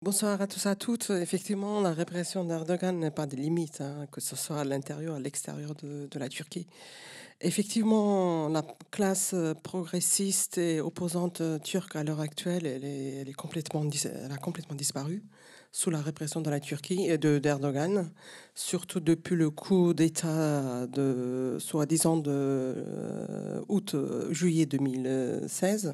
Bonsoir à tous et à toutes. Effectivement, la répression d'Erdogan n'a pas de limite, que ce soit à l'intérieur ou à l'extérieur de la Turquie. Effectivement, la classe progressiste et opposante turque à l'heure actuelle, elle est complètement, elle a complètement disparu sous la répression de la Turquie et d'Erdogan, surtout depuis le coup d'État de soi-disant de juillet 2016.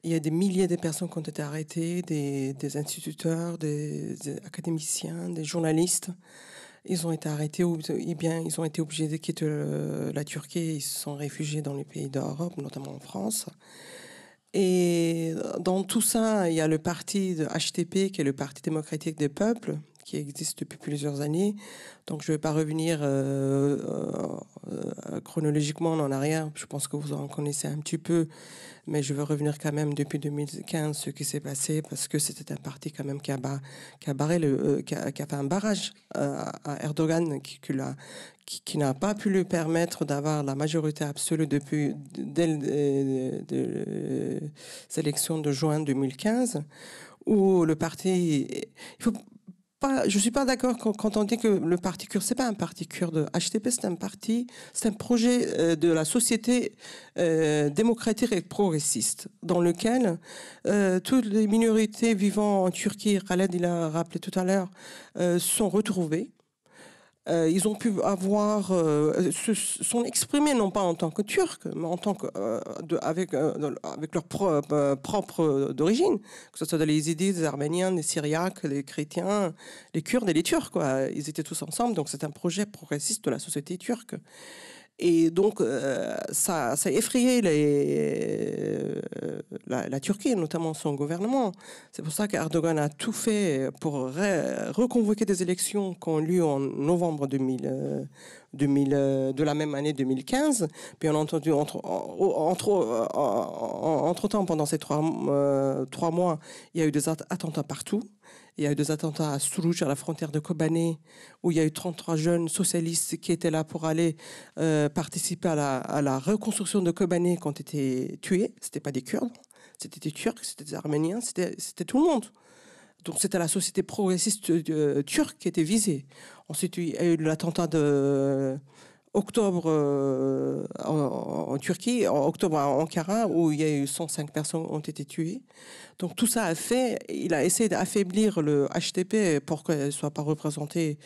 Il y a des milliers de personnes qui ont été arrêtées, des instituteurs, des académiciens, des journalistes. Ils ont été arrêtés ou bien ils ont été obligés de quitter la Turquie. Ils se sont réfugiés dans les pays d'Europe, notamment en France. Et dans tout ça, il y a le parti de HTP, qui est le Parti démocratique des peuples, qui existe depuis plusieurs années. Donc je ne vais pas revenir chronologiquement en arrière. Je pense que vous en connaissez un petit peu, mais je veux revenir quand même depuis 2015 ce qui s'est passé, parce que c'était un parti quand même qui a fait un barrage à Erdogan, qui n'a pas pu lui permettre d'avoir la majorité absolue dès les élections de juin 2015, où le parti, il faut pas, je suis pas d'accord quand on dit que le parti kurde, c'est pas un parti kurde. HTP, c'est un projet de la société démocratique et progressiste, dans lequel toutes les minorités vivant en Turquie, Khaled il a rappelé tout à l'heure, sont retrouvées. Ils ont pu se sont exprimés non pas en tant que Turcs, mais en tant que avec leur propre d'origine, que ce soit les Yézidis, les Arméniens, les Syriaques, les chrétiens, les Kurdes et les Turcs, quoi. Ils étaient tous ensemble, donc c'est un projet progressiste de la société turque. Et donc, ça a effrayé la Turquie, notamment son gouvernement. C'est pour ça qu'Erdogan a tout fait pour reconvoquer des élections qui ont lieu en novembre 2000, de la même année 2015. Bien entendu, entre-temps, pendant ces 3 mois, il y a eu des attentats partout. Il y a eu des attentats à Suruç, à la frontière de Kobané, où il y a eu 33 jeunes socialistes qui étaient là pour aller participer à la reconstruction de Kobané, qui ont été tués. C'était pas des Kurdes, c'était des Turcs, c'était des Arméniens, c'était tout le monde. Donc c'était la société progressiste turque qui était visée. Ensuite, il y a eu l'attentat de octobre en Turquie, en octobre à Ankara, où il y a eu 105 personnes qui ont été tuées. Donc tout ça il a essayé d'affaiblir le HTP pour qu'elle ne soit pas représentée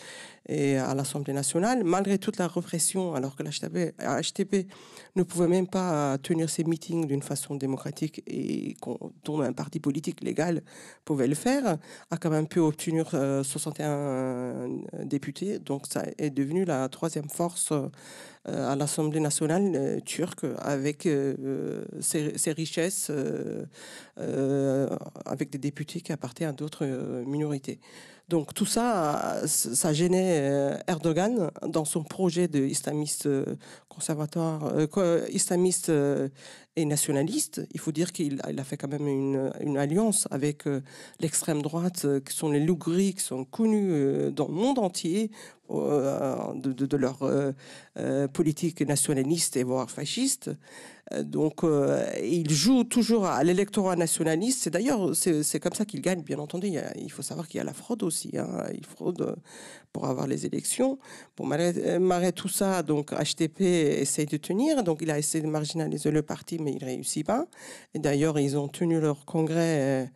à l'Assemblée nationale, malgré toute la répression, alors que l'HTP ne pouvait même pas tenir ses meetings d'une façon démocratique et dont un parti politique légal pouvait le faire, a quand même pu obtenir 61 députés. Donc ça est devenu la troisième force à l'Assemblée nationale turque, avec ses richesses, avec des députés qui appartiennent à d'autres minorités. Donc tout ça, ça gênait Erdogan dans son projet de islamiste conservatoire, islamiste et nationaliste. Il faut dire qu'il a fait quand même une alliance avec l'extrême droite, qui sont les loups gris, qui sont connus dans le monde entier de leur politique nationaliste et voire fasciste. Donc, il joue toujours à l'électorat nationaliste. C'est d'ailleurs, c'est comme ça qu'il gagne, bien entendu. Il faut savoir qu'il y a la fraude aussi. Il fraude pour avoir les élections. Bon, malgré tout ça, donc HTP essaye de tenir. Donc, il a essayé de marginaliser le parti, mais il ne réussit pas. Et d'ailleurs, ils ont tenu leur congrès.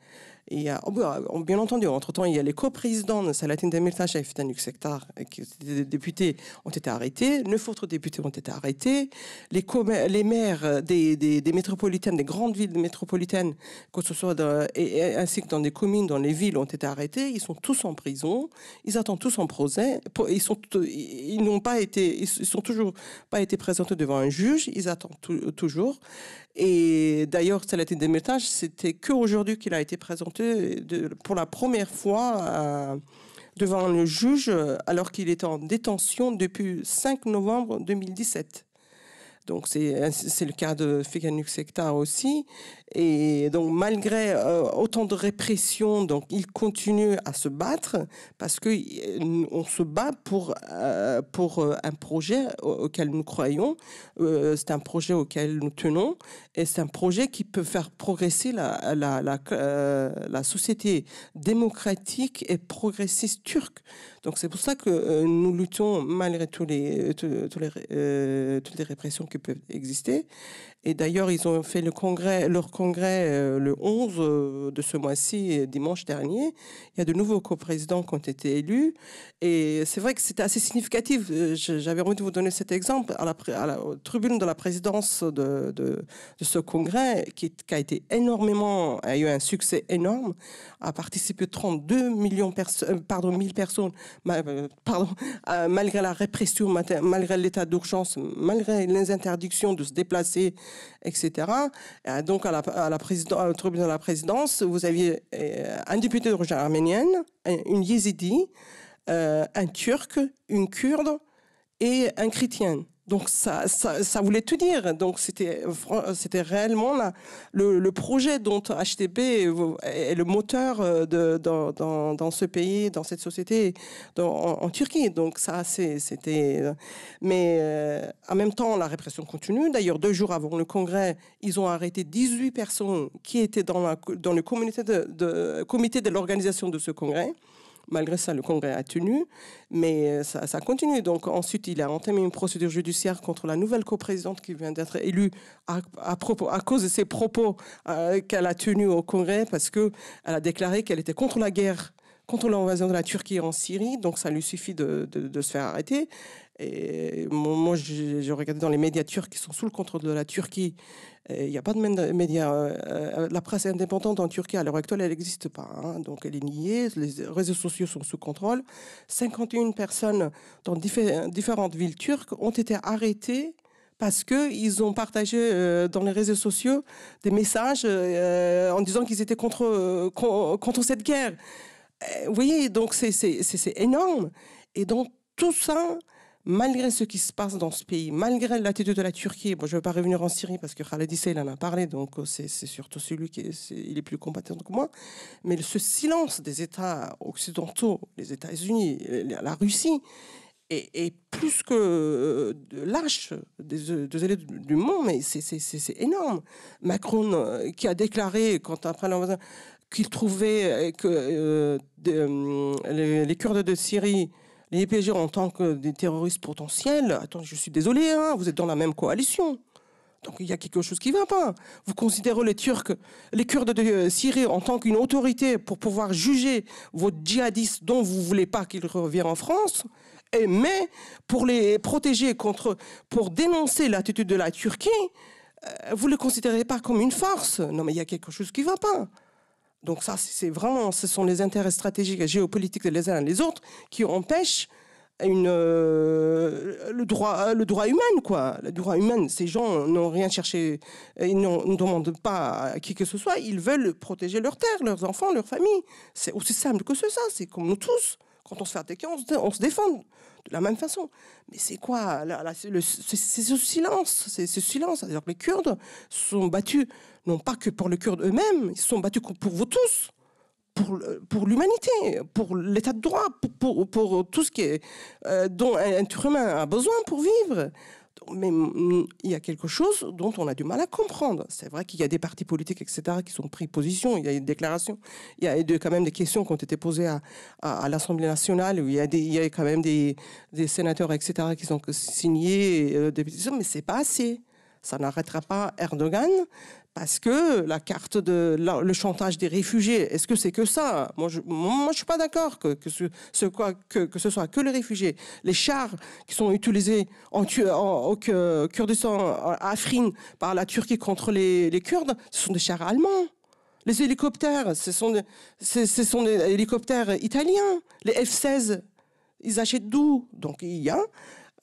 Bien entendu, entre-temps, il y a les coprésidents de Selahattin Demirtas et Fidan Yüksekdağ, des députés, ont été arrêtés. 9 autres députés ont été arrêtés. Les maires des métropolitaines, des grandes villes métropolitaines, que ce soit ainsi que dans des communes, dans les villes, ont été arrêtés. Ils sont tous en prison. Ils attendent tous en procès. Ils sont toujours pas été présentés devant un juge. Ils attendent toujours. Et d'ailleurs, Selahattin Demirtas, c'était qu'aujourd'hui qu'il a été présenté pour la première fois devant le juge, alors qu'il était en détention depuis 5 novembre 2017. Donc c'est le cas de Figen Yüksekdağ aussi. Et donc malgré autant de répression, donc il continue à se battre parce que on se bat pour un projet auquel nous croyons. C'est un projet auquel nous tenons et c'est un projet qui peut faire progresser la société démocratique et progressiste turque. Donc c'est pour ça que nous luttons malgré toutes les répressions qui peuvent exister. Et d'ailleurs, ils ont fait leur congrès le 11 de ce mois-ci, dimanche dernier. Il y a de nouveaux coprésidents qui ont été élus. Et c'est vrai que c'était assez significatif. J'avais envie de vous donner cet exemple. À la tribune de la présidence de ce congrès, qui a été a eu un succès énorme, a participé 32 millions mille personnes, malgré la répression, malgré l'état d'urgence, malgré les interdictions de se déplacer, etc. Donc, à la tribune de la présidence, vous aviez un député d'origine arménienne, une yézidi, un turc, une kurde et un chrétien. Donc, ça voulait tout dire. Donc, c'était réellement le projet dont HDP est le moteur dans ce pays, dans cette société, en Turquie. Donc, ça, c'était... Mais en même temps, la répression continue. D'ailleurs, 2 jours avant le congrès, ils ont arrêté 18 personnes qui étaient dans le comité de l'organisation de ce congrès. Malgré ça, le congrès a tenu, mais ça continue. Donc ensuite, il a entamé une procédure judiciaire contre la nouvelle coprésidente qui vient d'être élue à cause de ses propos qu'elle a tenus au congrès, parce qu'elle a déclaré qu'elle était contre la guerre, contre l'invasion de la Turquie en Syrie. Donc ça lui suffit de se faire arrêter. Et moi, j'ai regardé dans les médias turcs qui sont sous le contrôle de la Turquie. Il n'y a pas de médias. La presse indépendante en Turquie, à l'heure actuelle, elle n'existe pas. Hein, donc, elle est niée. Les réseaux sociaux sont sous contrôle. 51 personnes dans différentes villes turques ont été arrêtées parce qu'ils ont partagé dans les réseaux sociaux des messages en disant qu'ils étaient contre cette guerre. Vous voyez, donc c'est énorme. Et donc, tout ça... Malgré ce qui se passe dans ce pays, malgré l'attitude de la Turquie, bon, je ne vais pas revenir en Syrie parce que Khaled Issa, il en a parlé, donc c'est surtout celui il est plus compétent que moi. Mais ce silence des États occidentaux, les États-Unis, la Russie, est plus que lâche des élèves du monde, mais c'est énorme. Macron qui a déclaré, après l'invasion, qu'il trouvait que les Kurdes de Syrie, les YPG en tant que des terroristes potentiels, attends, je suis désolé, hein, vous êtes dans la même coalition. Donc il y a quelque chose qui ne va pas. Vous considérez les Kurdes de Syrie en tant qu'une autorité pour pouvoir juger vos djihadistes dont vous ne voulez pas qu'ils reviennent en France, mais pour les protéger pour dénoncer l'attitude de la Turquie, vous ne les considérez pas comme une force. Non, mais il y a quelque chose qui ne va pas. Donc ça, c'est vraiment, ce sont les intérêts stratégiques et géopolitiques les uns et les autres qui empêchent le droit humain, quoi. Le droit humain, ces gens n'ont rien cherché, ils ne demandent pas à qui que ce soit, ils veulent protéger leurs terres, leurs enfants, leur famille. C'est aussi simple que ça, c'est comme nous tous. Quand on se fait attaquer, on se défend de la même façon. Mais c'est quoi c'est ce silence, c'est-à-dire que les Kurdes se sont battus, non pas que pour les Kurdes eux-mêmes, ils se sont battus pour vous tous, pour l'humanité, pour l'état de droit, pour tout ce qui est, dont un être humain a besoin pour vivre. Mais il y a quelque chose dont on a du mal à comprendre. C'est vrai qu'il y a des partis politiques, etc., qui sont pris position. Il y a une déclaration. Il y a quand même des questions qui ont été posées à l'Assemblée nationale, où il y a quand même des sénateurs, etc., qui ont signé des pétitions, mais c'est pas assez. Ça n'arrêtera pas Erdogan, parce que la carte le chantage des réfugiés, est-ce que c'est que ça? Moi, je suis pas d'accord que ce soit que les réfugiés. Les chars qui sont utilisés au Kurdistan, à Afrin, par la Turquie contre les Kurdes, ce sont des chars allemands. Les hélicoptères, ce sont des hélicoptères italiens. Les F-16, ils achètent d'où? Donc il y a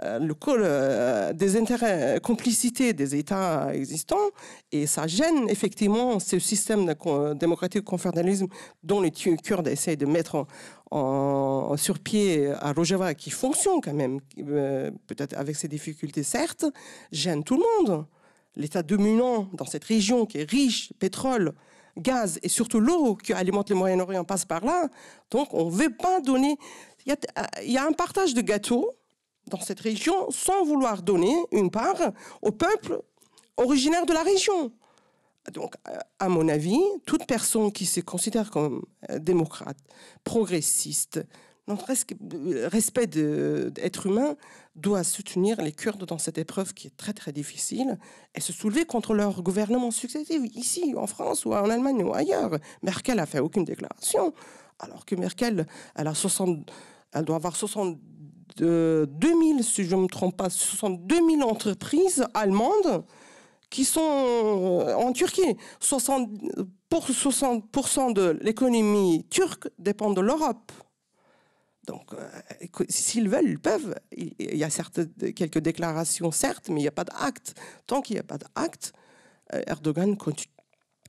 des intérêts, complicités des États existants, et ça gêne effectivement ce système démocratique confédéralisme dont les Kurdes essayent de mettre sur pied à Rojava, qui fonctionne quand même, peut-être avec ses difficultés certes, gêne tout le monde. L'État dominant dans cette région qui est riche, pétrole, gaz et surtout l'eau qui alimente le Moyen-Orient passe par là. Donc on ne veut pas donner... Il y a un partage de gâteau dans cette région sans vouloir donner une part au peuple originaire de la région. Donc, à mon avis, toute personne qui se considère comme démocrate, progressiste, notre respect d'être humain, doit soutenir les Kurdes dans cette épreuve qui est très très difficile et se soulever contre leur gouvernement successif, ici, en France ou en Allemagne ou ailleurs. Merkel n'a fait aucune déclaration, alors que Merkel, elle doit avoir 62 000, si je ne me trompe pas, 62 000 entreprises allemandes qui sont en Turquie. 60% de l'économie turque dépend de l'Europe. Donc, s'ils veulent, ils peuvent. Il y a quelques déclarations, certes, mais il n'y a pas d'acte. Tant qu'il n'y a pas d'acte, Erdogan continue.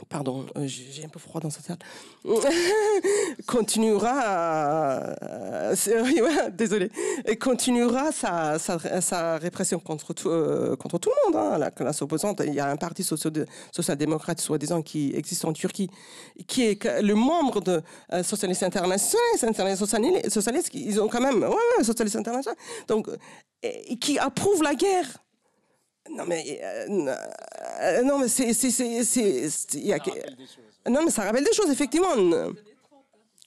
Pardon, j'ai un peu froid dans cette salle. Désolé. Continuera sa répression contre tout le monde. Hein, la classe opposante. Il y a un parti social-démocrate, soi-disant, qui existe en Turquie, qui est le membre de Socialistes Internationaux, socialistes, ils ont quand même, Socialistes Internationaux, donc, qui approuvent la guerre. Non mais ça rappelle des choses effectivement. Non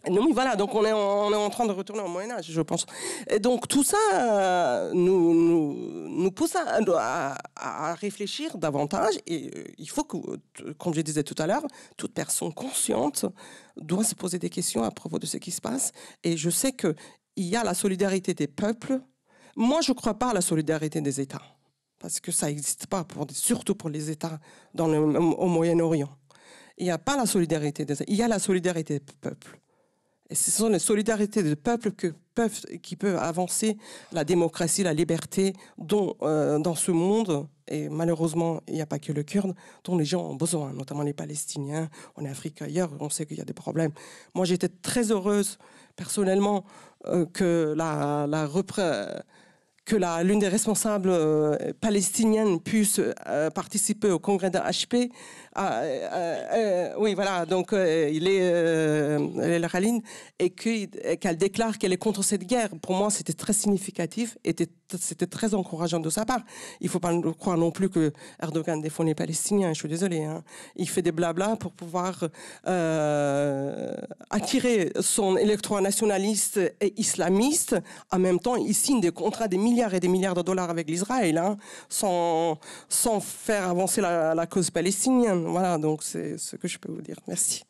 mais voilà, donc on est en train de retourner au Moyen Âge, je pense. Et donc tout ça nous pousse à réfléchir davantage, et il faut que, comme je disais tout à l'heure, toute personne consciente doit se poser des questions à propos de ce qui se passe. Et je sais que il y a la solidarité des peuples. Moi, je ne crois pas à la solidarité des États. Parce que ça n'existe pas, surtout pour les États au Moyen-Orient. Il n'y a pas la solidarité des États, il y a la solidarité des peuples. Et ce sont les solidarités des peuples qui peuvent avancer la démocratie, la liberté dans ce monde. Et malheureusement, il n'y a pas que le Kurde, dont les gens ont besoin, notamment les Palestiniens, en Afrique, ailleurs, on sait qu'il y a des problèmes. Moi, j'étais très heureuse, personnellement, que l'une des responsables palestiniennes puisse participer au congrès de HP. Oui, voilà, donc il est la Khaline, et qu'elle déclare qu'elle est contre cette guerre. Pour moi, c'était très significatif et c'était très encourageant de sa part. Il ne faut pas croire non plus que Erdogan défend les Palestiniens, je suis désolée. Hein. Il fait des blabla pour pouvoir attirer son électorat nationaliste et islamiste. En même temps, il signe des contrats des milliards et des milliards de dollars avec l'Israël, hein, sans faire avancer la cause palestinienne. Voilà, donc c'est ce que je peux vous dire. Merci.